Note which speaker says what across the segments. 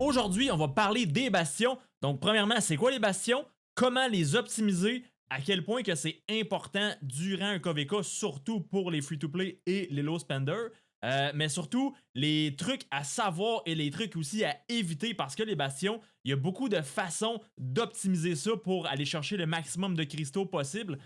Speaker 1: Aujourd'hui, on va parler des bastions. Donc, premièrement, c'est quoi les bastions? Comment les optimiser? À quel point que c'est important durant un KVK, surtout pour les free-to-play et les low spenders. Mais surtout, les trucs à savoir et les trucs aussi à éviter parce que les bastions, il y a beaucoup de façons d'optimiser ça pour aller chercher le maximum de cristaux possible.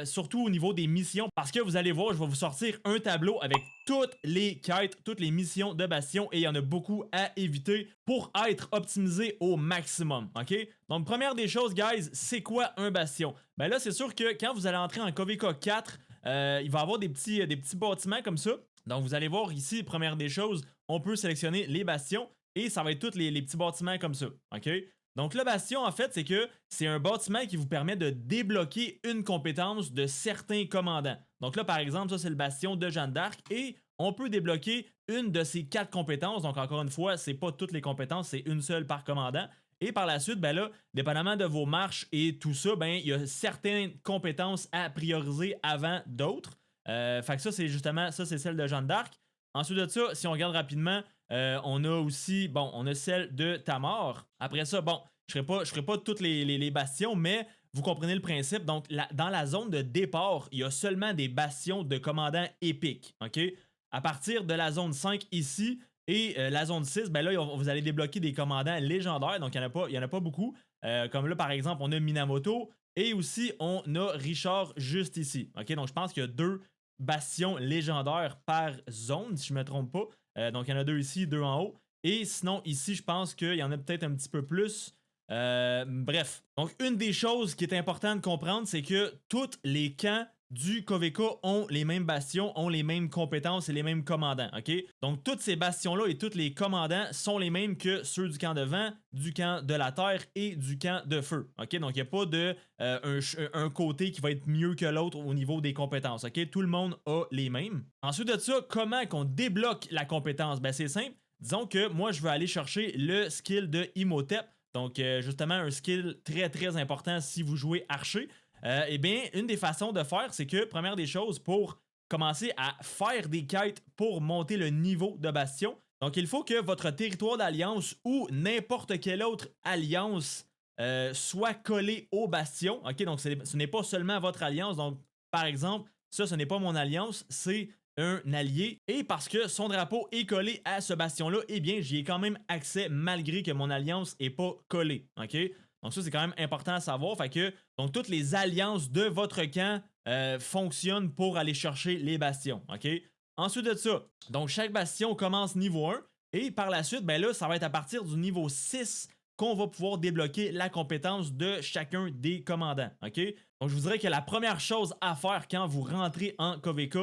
Speaker 1: Surtout au niveau des missions, parce que vous allez voir, je vais vous sortir un tableau avec toutes les quêtes, toutes les missions de Bastion et il y en a beaucoup à éviter pour être optimisé au maximum, ok? Donc première des choses, guys, c'est quoi un Bastion? Ben là, c'est sûr que quand vous allez entrer en KVK 4, il va y avoir des petits bâtiments comme ça. Donc vous allez voir ici, première des choses, on peut sélectionner les bastions et ça va être tous les petits bâtiments comme ça, ok? Donc le bastion, en fait, c'est que c'est un bâtiment qui vous permet de débloquer une compétence de certains commandants. Donc là, par exemple, ça c'est le bastion de Jeanne d'Arc et on peut débloquer une de ces 4 compétences. Donc encore une fois, c'est pas toutes les compétences, c'est une seule par commandant. Et par la suite, ben là, dépendamment de vos marches et tout ça, ben il y a certaines compétences à prioriser avant d'autres. Fait que ça, c'est justement, ça c'est celle de Jeanne d'Arc. Ensuite de ça, si on regarde rapidement, on a aussi, bon, on a celle de Tamar. Après ça, bon, je ne ferai pas toutes les bastions, mais vous comprenez le principe. Donc, dans la zone de départ, il y a seulement des bastions de commandants épiques. OK? À partir de la zone 5 ici et la zone 6, ben là, vous allez débloquer des commandants légendaires. Donc, il y en a pas beaucoup. Comme là, par exemple, on a Minamoto et aussi on a Richard juste ici. OK? Donc, je pense qu'il y a deux bastions légendaires par zone, si je ne me trompe pas. Donc, il y en a deux ici, deux en haut. Et sinon, ici, je pense qu'il y en a peut-être un petit peu plus. Bref. Donc, une des choses qui est importante de comprendre, c'est que tous les camps du KVK ont les mêmes bastions, ont les mêmes compétences et les mêmes commandants, ok? Donc, tous ces bastions-là et tous les commandants sont les mêmes que ceux du camp de vent, du camp de la terre et du camp de feu, ok? Donc, il n'y a pas de un côté qui va être mieux que l'autre au niveau des compétences, ok? Tout le monde a les mêmes. Ensuite de ça, comment qu'on débloque la compétence? Ben, c'est simple. Disons que moi, je veux aller chercher le skill de Imhotep. Donc, justement, un skill très, très important si vous jouez archer. Eh bien, une des façons de faire, c'est que, première des choses, pour commencer à faire des quêtes pour monter le niveau de bastion, donc il faut que votre territoire d'alliance ou n'importe quelle autre alliance soit collé au bastion. Ok, donc ce n'est pas seulement votre alliance. Donc, par exemple, ça, ce n'est pas mon alliance, c'est un allié. Et parce que son drapeau est collé à ce bastion-là, eh bien, j'y ai quand même accès malgré que mon alliance n'est pas collée. OK? Donc ça, c'est quand même important à savoir. Fait que, donc, toutes les alliances de votre camp fonctionnent pour aller chercher les bastions. OK? Ensuite de ça, donc chaque bastion commence niveau 1. Et par la suite, ben là, ça va être à partir du niveau 6 qu'on va pouvoir débloquer la compétence de chacun des commandants. OK? Donc je vous dirais que la première chose à faire quand vous rentrez en KVK,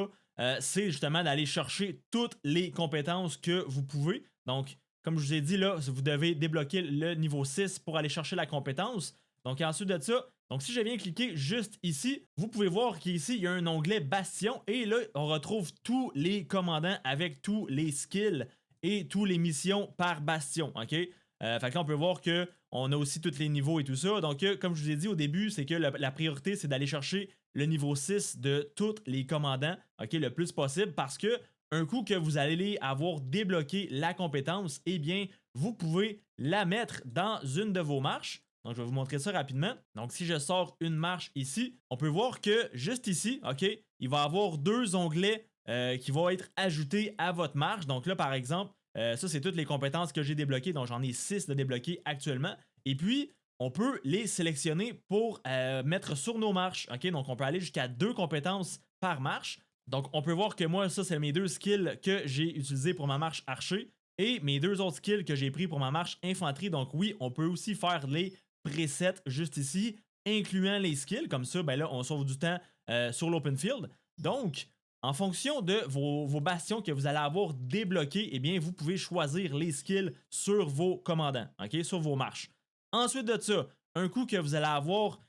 Speaker 1: c'est justement d'aller chercher toutes les compétences que vous pouvez. Donc, comme je vous ai dit, là, vous devez débloquer le niveau 6 pour aller chercher la compétence. Donc, ensuite de ça, donc si je viens cliquer juste ici, vous pouvez voir qu'ici, il y a un onglet Bastion et là, on retrouve tous les commandants avec tous les skills et toutes les missions par Bastion, ok? Fait que là, on peut voir qu'on a aussi tous les niveaux et tout ça. Donc, comme je vous ai dit au début, c'est que la priorité, c'est d'aller chercher le niveau 6 de tous les commandants, ok, le plus possible, parce que un coup que vous allez avoir débloqué la compétence, eh bien, vous pouvez la mettre dans une de vos marches. Donc, je vais vous montrer ça rapidement. Donc, si je sors une marche ici, on peut voir que juste ici, ok, il va y avoir deux onglets qui vont être ajoutés à votre marche. Donc là, par exemple, ça, c'est toutes les compétences que j'ai débloquées. Donc, j'en ai 6 de débloquées actuellement. Et puis, on peut les sélectionner pour mettre sur nos marches. Ok, donc, on peut aller jusqu'à 2 compétences par marche. Donc, on peut voir que moi, ça, c'est mes 2 skills que j'ai utilisés pour ma marche archer et mes 2 autres skills que j'ai pris pour ma marche infanterie. Donc, oui, on peut aussi faire les presets juste ici, incluant les skills. Comme ça, ben là, on sauve du temps sur l'open field. Donc, en fonction de vos bastions que vous allez avoir débloqués, eh bien, vous pouvez choisir les skills sur vos commandants, ok, sur vos marches. Ensuite de ça, un coup que vous allez avoir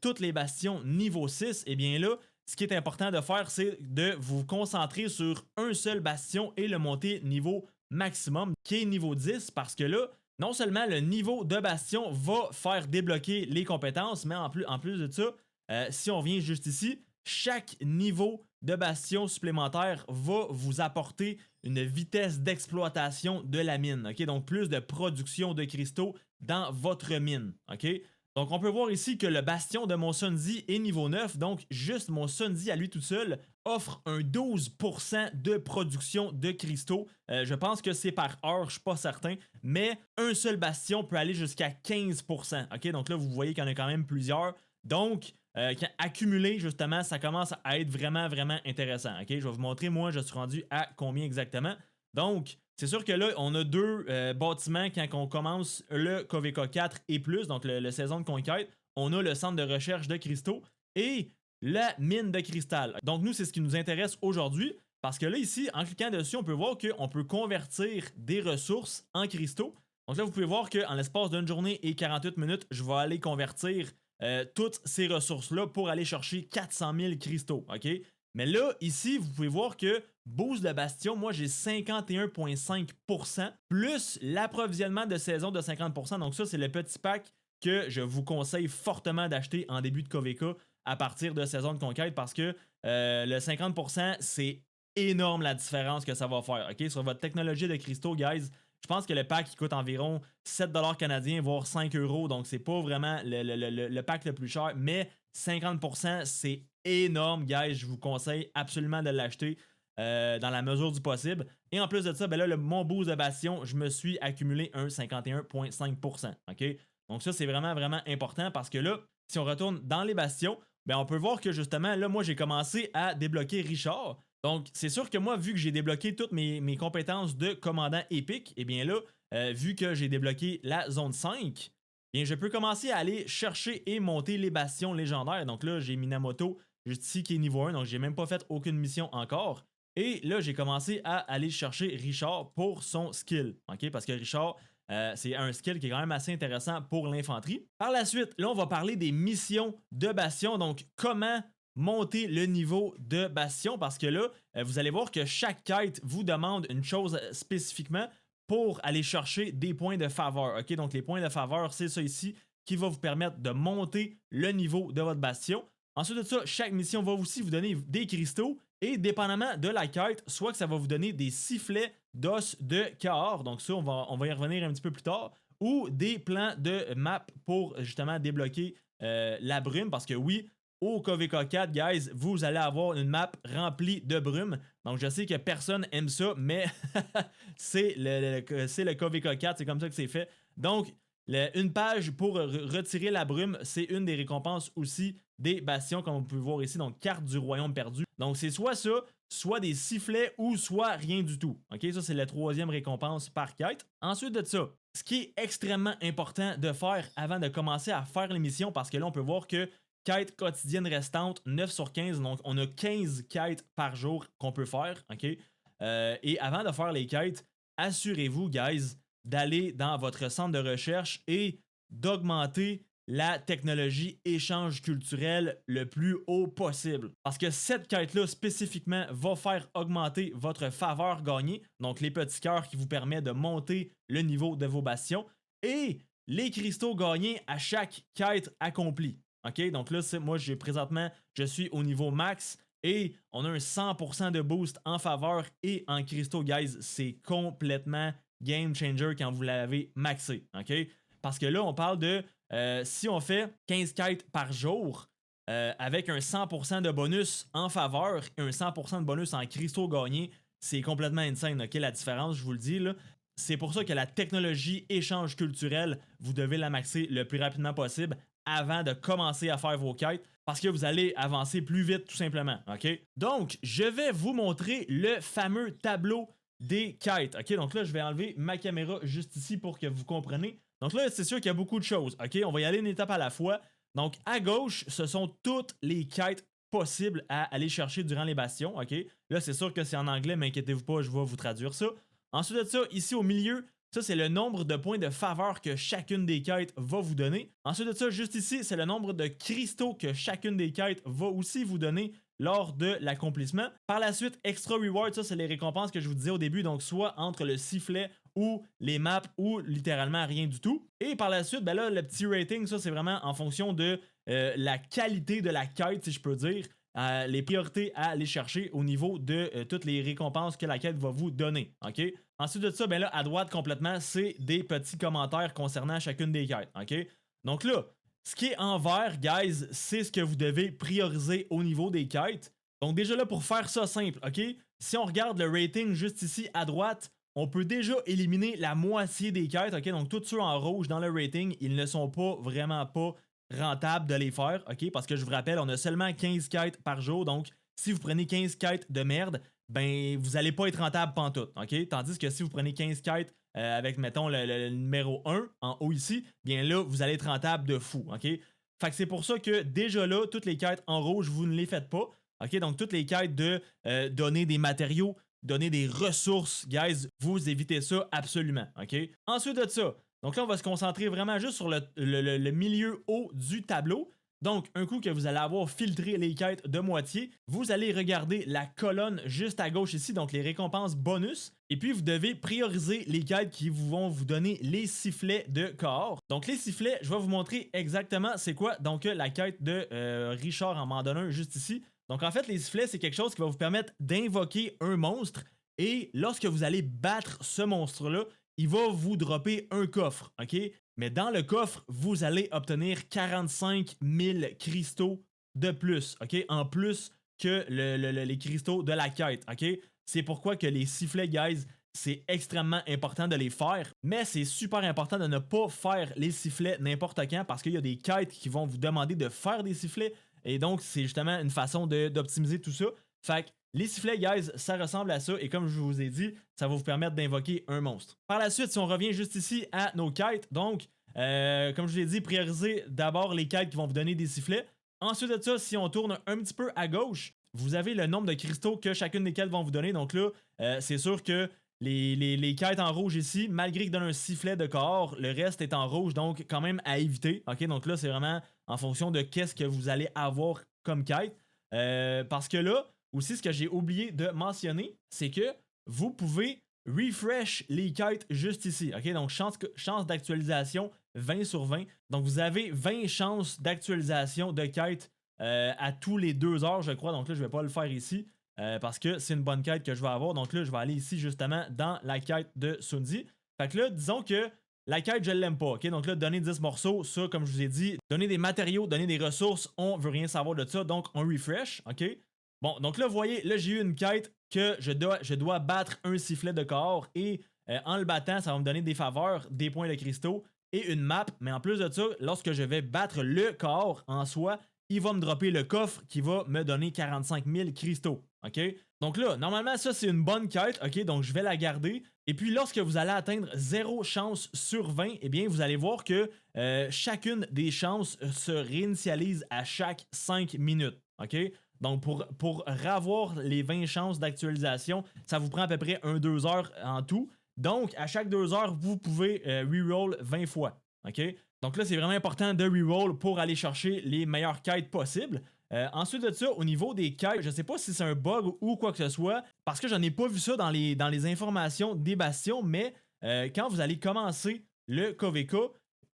Speaker 1: toutes les bastions niveau 6, eh bien là, ce qui est important de faire, c'est de vous concentrer sur un seul bastion et le monter niveau maximum, qui est niveau 10, parce que là, non seulement le niveau de bastion va faire débloquer les compétences, mais en plus de ça, si on vient juste ici, chaque niveau de bastion supplémentaire va vous apporter une vitesse d'exploitation de la mine. OK? Donc, plus de production de cristaux dans votre mine. OK? Donc, on peut voir ici que le bastion de mon Sunzi est niveau 9. Donc, juste mon Sunzi à lui tout seul offre un 12% de production de cristaux. Je pense que c'est par heure, je suis pas certain. Mais un seul bastion peut aller jusqu'à 15%. OK? Donc là, vous voyez qu'il y en a quand même plusieurs. Donc, accumulé, justement, ça commence à être vraiment, vraiment intéressant. OK? Je vais vous montrer, moi, je suis rendu à combien exactement. Donc, c'est sûr que là, on a deux bâtiments quand on commence le KVK 4 et plus, donc le saison de conquête. On a le centre de recherche de cristaux et la mine de cristal. Donc, nous, c'est ce qui nous intéresse aujourd'hui parce que là, ici, en cliquant dessus, on peut voir qu'on peut convertir des ressources en cristaux. Donc là, vous pouvez voir qu'en l'espace d'une journée et 48 minutes, je vais aller convertir toutes ces ressources-là pour aller chercher 400 000 cristaux. OK? Mais là, ici, vous pouvez voir que boost de bastion, moi j'ai 51,5% plus l'approvisionnement de saison de 50%. Donc ça, c'est le petit pack que je vous conseille fortement d'acheter en début de KVK à partir de saison de conquête parce que le 50%, c'est énorme la différence que ça va faire. OK? Sur votre technologie de cristaux, guys, je pense que le pack il coûte environ 7$ canadiens, voire 5€. Donc, c'est pas vraiment le pack le plus cher. Mais 50%, c'est énorme, guys. Je vous conseille absolument de l'acheter dans la mesure du possible. Et en plus de ça, ben là, mon boost de bastion, je me suis accumulé un 51,5%. OK? Donc, ça, c'est vraiment, vraiment important parce que là, si on retourne dans les bastions, ben on peut voir que justement, là, moi, j'ai commencé à débloquer Richard. Donc, c'est sûr que moi, vu que j'ai débloqué toutes mes compétences de commandant épique, et bien là, vu que j'ai débloqué la zone 5, bien, je peux commencer à aller chercher et monter les bastions légendaires. Donc là, j'ai Minamoto juste ici qui est niveau 1, donc j'ai même pas fait aucune mission encore. Et là, j'ai commencé à aller chercher Richard pour son skill. OK? Parce que Richard, c'est un skill qui est quand même assez intéressant pour l'infanterie. Par la suite, là, on va parler des missions de bastion. Donc, comment monter le niveau de bastion parce que là, vous allez voir que chaque quête vous demande une chose spécifiquement pour aller chercher des points de faveur. OK? Donc, les points de faveur, c'est ça ici qui va vous permettre de monter le niveau de votre bastion. Ensuite de ça, chaque mission va aussi vous donner des cristaux et dépendamment de la quête, soit que ça va vous donner des sifflets d'os de Cahors, donc ça, on va y revenir un petit peu plus tard, ou des plans de map pour justement débloquer la brume parce que oui, au KVK 4, guys, vous allez avoir une map remplie de brume. Donc, je sais que personne aime ça, mais c'est le KVK 4, c'est comme ça que c'est fait. Donc, une page pour retirer la brume, c'est une des récompenses aussi des bastions, comme vous pouvez voir ici. Donc, carte du royaume perdu. Donc, c'est soit ça, soit des sifflets ou soit rien du tout. OK, ça, c'est la troisième récompense par quête. Ensuite de ça, ce qui est extrêmement important de faire avant de commencer à faire l'émission, parce que là, on peut voir que quête quotidienne restante, 9 sur 15. Donc, on a 15 quêtes par jour qu'on peut faire. OK? Et avant de faire les quêtes, assurez-vous, guys, d'aller dans votre centre de recherche et d'augmenter la technologie échange culturel le plus haut possible. Parce que cette quête-là, spécifiquement, va faire augmenter votre faveur gagnée. Donc, les petits cœurs qui vous permettent de monter le niveau de vos bastions. Et les cristaux gagnés à chaque quête accomplie. OK, donc là, moi, présentement, je suis au niveau max et on a un 100% de boost en faveur et en cristaux, guys. C'est complètement game changer quand vous l'avez maxé. OK? Parce que là, on parle de si on fait 15 quêtes par jour avec un 100% de bonus en faveur et un 100% de bonus en cristaux gagnés, c'est complètement insane. OK, la différence, je vous le dis, là. C'est pour ça que la technologie échange culturel, vous devez la maxer le plus rapidement possible avant de commencer à faire vos quêtes parce que vous allez avancer plus vite tout simplement. OK? Donc, je vais vous montrer le fameux tableau des quêtes. OK? Donc là, je vais enlever ma caméra juste ici pour que vous compreniez. Donc là, c'est sûr qu'il y a beaucoup de choses. OK? On va y aller une étape à la fois. Donc, à gauche, ce sont toutes les quêtes possibles à aller chercher durant les bastions. OK? Là, c'est sûr que c'est en anglais, mais inquiétez-vous pas, je vais vous traduire ça. Ensuite de ça, ici au milieu, ça, c'est le nombre de points de faveur que chacune des quêtes va vous donner. Ensuite de ça, juste ici, c'est le nombre de cristaux que chacune des quêtes va aussi vous donner lors de l'accomplissement. Par la suite, Extra Reward, ça, c'est les récompenses que je vous disais au début, donc soit entre le sifflet ou les maps ou littéralement rien du tout. Et par la suite, ben là, le petit rating, ça, c'est vraiment en fonction de la qualité de la quête, si je peux dire. les priorités à aller chercher au niveau de toutes les récompenses que la quête va vous donner. OK? Ensuite de ça, ben là, à droite complètement, c'est des petits commentaires concernant chacune des quêtes. OK? Donc là, ce qui est en vert, guys, c'est ce que vous devez prioriser au niveau des quêtes. Donc déjà là, pour faire ça simple, OK? Si on regarde le rating juste ici à droite, on peut déjà éliminer la moitié des quêtes, OK? Donc tous ceux en rouge dans le rating, ils ne sont pas vraiment pas rentables de les faire, OK? Parce que je vous rappelle, on a seulement 15 quêtes par jour, donc si vous prenez 15 quêtes de merde, ben vous allez pas être rentable pantoute, OK? Tandis que si vous prenez 15 quêtes avec, mettons, le numéro 1 en haut ici, bien là, vous allez être rentable de fou, OK? Fait que c'est pour ça que déjà là, toutes les quêtes en rouge, vous ne les faites pas, OK? Donc toutes les quêtes de donner des matériaux, donner des ressources, guys, vous évitez ça absolument, OK? Ensuite de ça, donc là, on va se concentrer vraiment juste sur le milieu haut du tableau. Donc, un coup que vous allez avoir filtré les quêtes de moitié, vous allez regarder la colonne juste à gauche ici, donc les récompenses bonus. Et puis, vous devez prioriser les quêtes qui vont vous donner les sifflets de corps. Donc, les sifflets, je vais vous montrer exactement c'est quoi. Donc, la quête de Richard en m'en donne un juste ici. Donc, en fait, les sifflets, c'est quelque chose qui va vous permettre d'invoquer un monstre. Et lorsque vous allez battre ce monstre-là, il va vous dropper un coffre, OK? Mais dans le coffre, vous allez obtenir 45 000 cristaux de plus, OK? En plus que les cristaux de la quête, OK? C'est pourquoi que les sifflets, guys, c'est extrêmement important de les faire, mais c'est super important de ne pas faire les sifflets n'importe quand parce qu'il y a des quêtes qui vont vous demander de faire des sifflets et donc c'est justement une façon d'optimiser tout ça. Fait que les sifflets, guys, ça ressemble à ça et comme je vous ai dit, ça va vous permettre d'invoquer un monstre. Par la suite, si on revient juste ici à nos quêtes, donc, comme je vous ai dit, priorisez d'abord les quêtes qui vont vous donner des sifflets. Ensuite de ça, si on tourne un petit peu à gauche, vous avez le nombre de cristaux que chacune des quêtes vont vous donner. Donc là, c'est sûr que les quêtes en rouge ici, malgré qu'ils donnent un sifflet de corps, le reste est en rouge, donc quand même à éviter. Ok, donc là, c'est vraiment en fonction de qu'est-ce que vous allez avoir comme quête. Parce que là, aussi, ce que j'ai oublié de mentionner, c'est que vous pouvez refresh les quêtes juste ici. OK? Donc, chance d'actualisation 20 sur 20. Donc, vous avez 20 chances d'actualisation de quêtes à tous les 2 heures, je crois. Donc là, je ne vais pas le faire ici parce que c'est une bonne quête que je vais avoir. Donc là, je vais aller ici justement dans la quête de Sundi. Fait que là, disons que la quête, je l'aime pas. OK? Donc là, donner 10 morceaux, ça, comme je vous ai dit, donner des matériaux, donner des ressources, on veut rien savoir de ça. Donc, on refresh. OK? Bon, donc là, vous voyez, là, j'ai eu une quête que je dois battre un sifflet de corps et en le battant, ça va me donner des faveurs, des points de cristaux et une map. Mais en plus de ça, lorsque je vais battre le corps en soi, il va me dropper le coffre qui va me donner 45 000 cristaux. OK? Donc là, normalement, ça, c'est une bonne quête. OK? Donc, je vais la garder. Et puis, lorsque vous allez atteindre 0 chance sur 20, eh bien, vous allez voir que chacune des chances se réinitialise à chaque 5 minutes. OK? Donc, pour ravoir les 20 chances d'actualisation, ça vous prend à peu près 1-2 heures en tout. Donc, à chaque 2 heures, vous pouvez reroll 20 fois. OK? Donc là, c'est vraiment important de reroll pour aller chercher les meilleures quêtes possibles. Ensuite de ça, au niveau des quêtes, je sais pas si c'est un bug ou quoi que ce soit, parce que j'en ai pas vu ça dans les informations des bastions, mais quand vous allez commencer le KVK,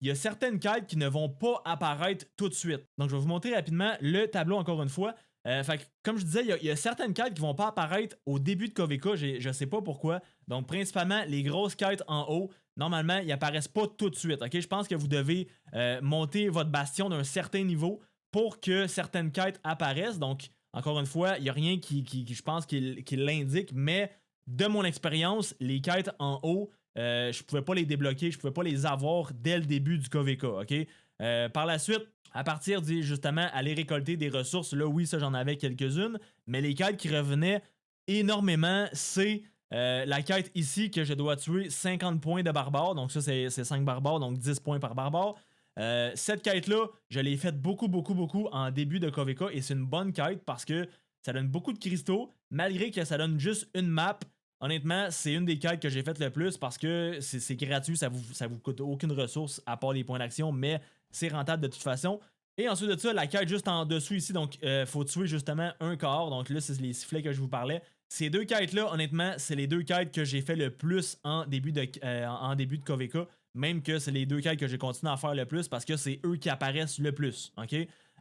Speaker 1: il y a certaines quêtes qui ne vont pas apparaître tout de suite. Donc, je vais vous montrer rapidement le tableau encore une fois. Fait que, comme je disais, il y a certaines quêtes qui vont pas apparaître au début de KVK, je sais pas pourquoi. Donc, principalement, les grosses quêtes en haut, normalement, ils apparaissent pas tout de suite. Ok, je pense que vous devez monter votre bastion d'un certain niveau pour que certaines quêtes apparaissent. Donc, encore une fois, il n'y a rien qui je pense, qui l'indique, mais de mon expérience, les quêtes en haut, je pouvais pas les débloquer, je pouvais pas les avoir dès le début du KVK. Ok? Par la suite, à partir de justement aller récolter des ressources, là oui, ça j'en avais quelques-unes, mais les quêtes qui revenaient énormément, c'est la quête ici que je dois tuer 50 points de barbare, donc ça c'est 5 barbares, donc 10 points par barbare. Cette quête-là, je l'ai faite beaucoup en début de KVK et c'est une bonne quête parce que ça donne beaucoup de cristaux, malgré que ça donne juste une map. Honnêtement, c'est une des quêtes que j'ai faites le plus parce que c'est gratuit, ça vous coûte aucune ressource à part les points d'action, mais c'est rentable de toute façon. Et ensuite de ça, la quête juste en dessous ici, donc faut tuer justement un corps. Donc là, c'est les sifflets que je vous parlais. Ces deux quêtes-là, honnêtement, c'est les deux quêtes que j'ai fait le plus en début de KVK. Même que c'est les deux quêtes que j'ai continué à faire le plus parce que c'est eux qui apparaissent le plus. OK?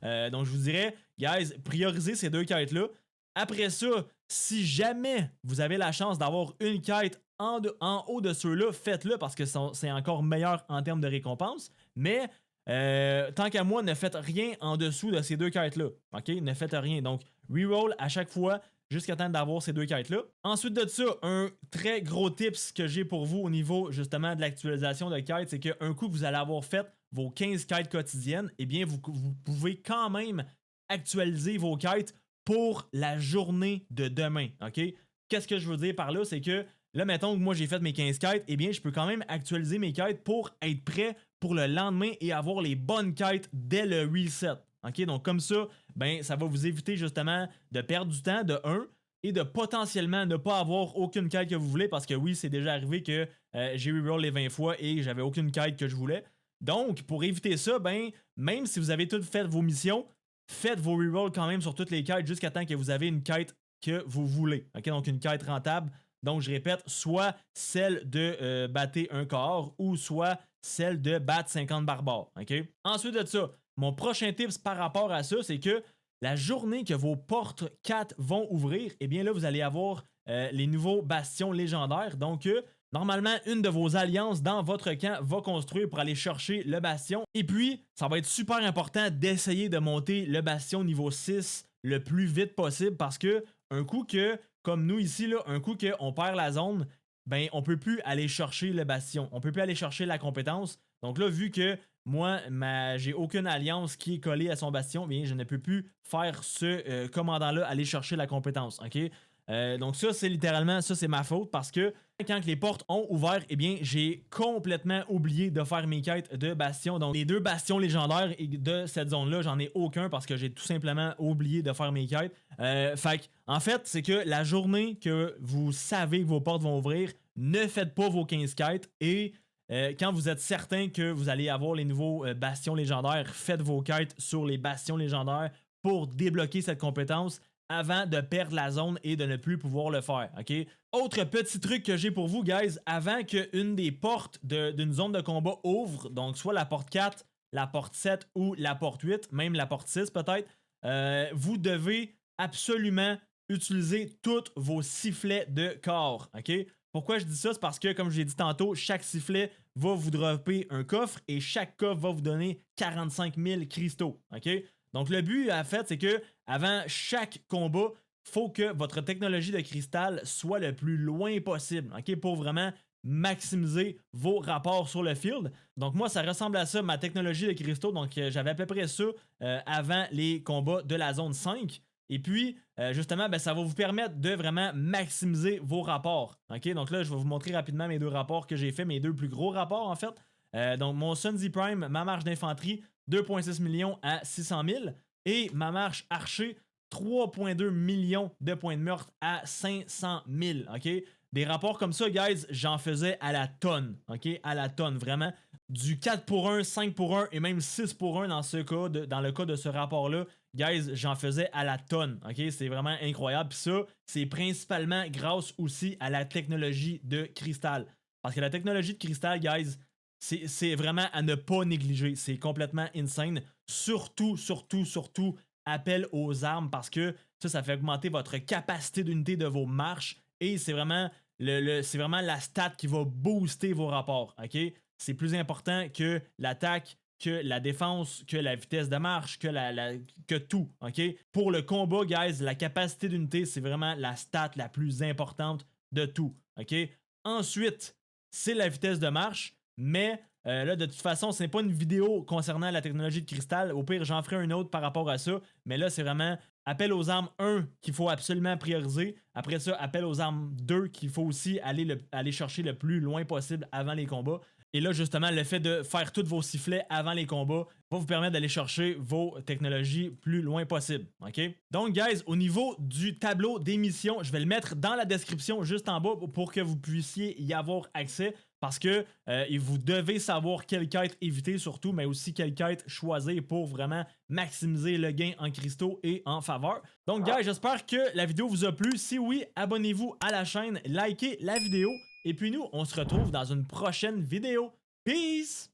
Speaker 1: Donc je vous dirais, guys, priorisez ces 2 quêtes-là. Après ça, si jamais vous avez la chance d'avoir une quête en haut de ceux-là, faites-le parce que c'est encore meilleur en termes de récompense. Mais tant qu'à moi, ne faites rien en dessous de ces 2 quêtes-là. OK? Ne faites rien. Donc, reroll à chaque fois jusqu'à temps d'avoir ces 2 quêtes-là. Ensuite de ça, un très gros tips que j'ai pour vous au niveau justement de l'actualisation de quêtes, c'est qu'un coup que vous allez avoir fait vos 15 quêtes quotidiennes, eh bien, vous pouvez quand même actualiser vos quêtes pour la journée de demain. OK? Qu'est-ce que je veux dire par là? C'est que là, mettons que moi j'ai fait mes 15 quêtes, eh bien, je peux quand même actualiser mes quêtes pour être prêt pour le lendemain et avoir les bonnes quêtes dès le reset. OK? Donc, comme ça, ben, ça va vous éviter justement de perdre du temps, de 1, et de potentiellement ne pas avoir aucune quête que vous voulez parce que oui, c'est déjà arrivé que j'ai reroll les 20 fois et j'avais aucune quête que je voulais. Donc, pour éviter ça, ben, même si vous avez toutes fait vos missions, faites vos rerolls quand même sur toutes les quêtes jusqu'à temps que vous avez une quête que vous voulez. OK? Donc, une quête rentable. Donc, je répète, soit celle de battre un corps ou soit celle de battre 50 barbares. OK? Ensuite de ça, mon prochain tips par rapport à ça, c'est que la journée que vos portes 4 vont ouvrir, eh bien là, vous allez avoir les nouveaux bastions légendaires. Donc, normalement, une de vos alliances dans votre camp va construire pour aller chercher le bastion. Et puis, ça va être super important d'essayer de monter le bastion niveau 6 le plus vite possible parce que un coup que, comme nous ici, là, un coup qu'on perd la zone, ben on peut plus aller chercher le bastion. On peut plus aller chercher la compétence. Donc là, vu que moi, j'ai aucune alliance qui est collée à son bastion, bien, je ne peux plus faire ce commandant-là aller chercher la compétence. OK? Donc ça, c'est littéralement, ça c'est ma faute parce que quand les portes ont ouvert, eh bien, j'ai complètement oublié de faire mes quêtes de bastion. Donc les 2 bastions légendaires de cette zone-là, j'en ai aucun parce que j'ai tout simplement oublié de faire mes quêtes. En fait, c'est que la journée que vous savez que vos portes vont ouvrir, ne faites pas vos 15 quêtes et quand vous êtes certain que vous allez avoir les nouveaux bastions légendaires, faites vos quêtes sur les bastions légendaires pour débloquer cette compétence avant de perdre la zone et de ne plus pouvoir le faire. OK? Autre petit truc que j'ai pour vous, guys, avant qu'une des portes d'une zone de combat ouvre, donc soit la porte 4, la porte 7 ou la porte 8, même la porte 6 peut-être, vous devez absolument utiliser tous vos sifflets de corps. OK? Pourquoi je dis ça? C'est parce que, comme je l'ai dit tantôt, chaque sifflet va vous dropper un coffre et chaque coffre va vous donner 45 000 cristaux. OK? Donc, le but, en fait, c'est que avant chaque combat, il faut que votre technologie de cristal soit le plus loin possible, OK? Pour vraiment maximiser vos rapports sur le field. Donc, moi, ça ressemble à ça, ma technologie de cristaux. Donc, j'avais à peu près ça avant les combats de la zone 5. Et puis, justement, ben, ça va vous permettre de vraiment maximiser vos rapports. OK? Donc là, je vais vous montrer rapidement mes 2 rapports que j'ai fait, mes 2 plus gros rapports, en fait. Donc, mon Sunzi Prime, ma marche d'infanterie, 2,6 millions à 600 000. Et ma marche archer, 3,2 millions de points de meurtre à 500 000. OK? Des rapports comme ça, guys, j'en faisais à la tonne. OK? À la tonne, vraiment. Du 4 pour 1, 5 pour 1 et même 6 pour 1 dans le cas de ce rapport-là. Guys, j'en faisais à la tonne. OK? C'est vraiment incroyable. Puis ça, c'est principalement grâce aussi à la technologie de cristal. Parce que la technologie de cristal, guys, c'est vraiment à ne pas négliger. C'est complètement insane. Surtout, appel aux armes parce que ça fait augmenter votre capacité d'unité de vos marches et c'est vraiment, c'est vraiment la stat qui va booster vos rapports. OK? C'est plus important que l'attaque, que la défense, que la vitesse de marche, que tout. OK? Pour le combat, guys, la capacité d'unité, c'est vraiment la stat la plus importante de tout. OK? Ensuite, c'est la vitesse de marche. Mais là, de toute façon, ce n'est pas une vidéo concernant la technologie de cristal. Au pire, j'en ferai une autre par rapport à ça. Mais là, c'est vraiment appel aux armes 1 qu'il faut absolument prioriser. Après ça, appel aux armes 2 qu'il faut aussi aller chercher le plus loin possible avant les combats. Et là, justement, le fait de faire tous vos sifflets avant les combats va vous permettre d'aller chercher vos technologies plus loin possible. OK? Donc, guys, au niveau du tableau d'émission, je vais le mettre dans la description juste en bas pour que vous puissiez y avoir accès. Parce que vous devez savoir quelle quête éviter surtout, mais aussi quelle quête choisir pour vraiment maximiser le gain en cristaux et en faveur. Donc, guys, j'espère que la vidéo vous a plu. Si oui, abonnez-vous à la chaîne, likez la vidéo. Et puis nous, on se retrouve dans une prochaine vidéo. Peace!